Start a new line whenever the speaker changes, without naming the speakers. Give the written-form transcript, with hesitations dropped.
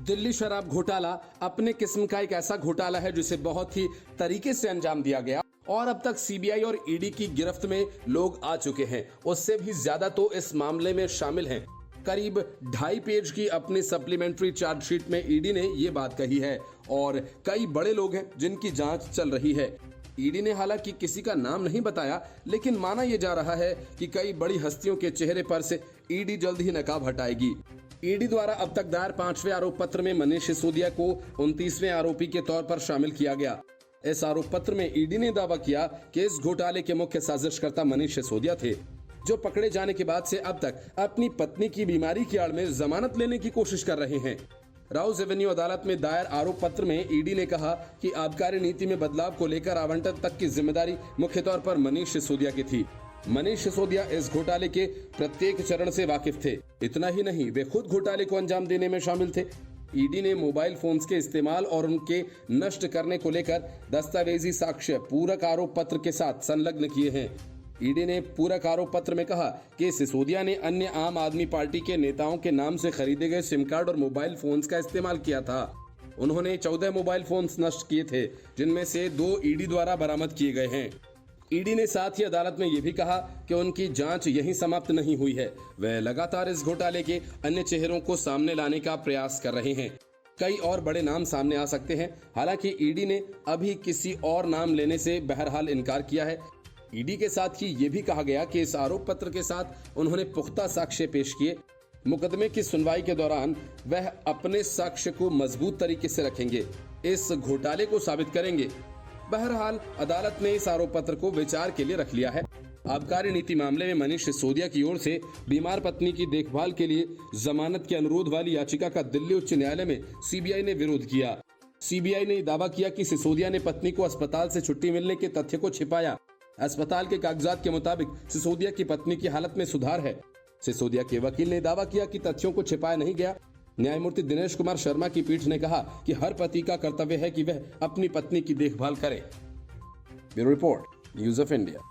दिल्ली शराब घोटाला अपने किस्म का एक ऐसा घोटाला है जिसे बहुत ही तरीके से अंजाम दिया गया और अब तक सीबीआई और ईडी की गिरफ्त में लोग आ चुके हैं। उससे भी ज्यादा तो इस मामले में शामिल हैं। करीब 2.5 पेज की अपनी सप्लीमेंट्री चार्जशीट में ईडी ने ये बात कही है और कई बड़े लोग हैं जिनकी जांच चल रही है। ईडी ने हालांकि किसी का नाम नहीं बताया, लेकिन माना यह जा रहा है कि कई बड़ी हस्तियों के चेहरे पर से ईडी जल्द ही नकाब हटाएगी। ईडी द्वारा अब तक दायर 5वें आरोप पत्र में मनीष सिसोदिया को 29वें आरोपी के तौर पर शामिल किया गया। इस आरोप पत्र में ईडी ने दावा किया कि इस घोटाले के मुख्य साजिशकर्ता मनीष सिसोदिया थे, जो पकड़े जाने के बाद से अब तक अपनी पत्नी की बीमारी की आड़ में जमानत लेने की कोशिश कर रहे हैं। राउज एवेन्यू अदालत में दायर आरोप पत्र में ईडी ने कहा कि आबकारी नीति में बदलाव को लेकर आवंटन तक की जिम्मेदारी मुख्य तौर पर मनीष सिसोदिया की थी। मनीष सिसोदिया इस घोटाले के प्रत्येक चरण से वाकिफ थे। इतना ही नहीं, वे खुद घोटाले को अंजाम देने में शामिल थे। ईडी ने मोबाइल फोन्स के इस्तेमाल और उनके नष्ट करने को लेकर दस्तावेजी साक्ष्य पूरक आरोप पत्र के साथ संलग्न किए हैं। ईडी ने पूरक आरोप पत्र में कहा कि सिसोदिया ने अन्य आम आदमी पार्टी के नेताओं के नाम से खरीदे गए सिम कार्ड और मोबाइल फोन्स का इस्तेमाल किया था। उन्होंने 14 मोबाइल फोन्स नष्ट किए थे, जिनमें से 2 ईडी द्वारा बरामद किए गए हैं। ईडी ने साथ ही अदालत में यह भी कहा कि उनकी जांच यहीं समाप्त नहीं हुई है। वह लगातार इस घोटाले के अन्य चेहरों को सामने लाने का प्रयास कर रहे हैं। कई और बड़े नाम सामने आ सकते हैं। हालांकि ईडी ने अभी किसी और नाम लेने से बहरहाल इनकार किया है। ईडी के साथ ही ये भी कहा गया कि इस आरोप पत्र के साथ उन्होंने पुख्ता साक्ष्य पेश किए। मुकदमे की सुनवाई के दौरान वह अपने साक्ष्य को मजबूत तरीके से रखेंगे, इस घोटाले को साबित करेंगे। बहरहाल अदालत ने इस आरोप पत्र को विचार के लिए रख लिया है। आबकारी नीति मामले में मनीष सिसोदिया की ओर से बीमार पत्नी की देखभाल के लिए जमानत के अनुरोध वाली याचिका का दिल्ली उच्च न्यायालय में सीबीआई ने विरोध किया। सीबीआई ने दावा किया कि सिसोदिया ने पत्नी को अस्पताल से छुट्टी मिलने के तथ्य को छिपाया। अस्पताल के कागजात के मुताबिक सिसोदिया की पत्नी की हालत में सुधार है। सिसोदिया के वकील ने दावा किया कि तथ्यों को छिपाया नहीं गया। न्यायमूर्ति दिनेश कुमार शर्मा की पीठ ने कहा कि हर पति का कर्तव्य है कि वह अपनी पत्नी की देखभाल करे। Bureau report, news of India.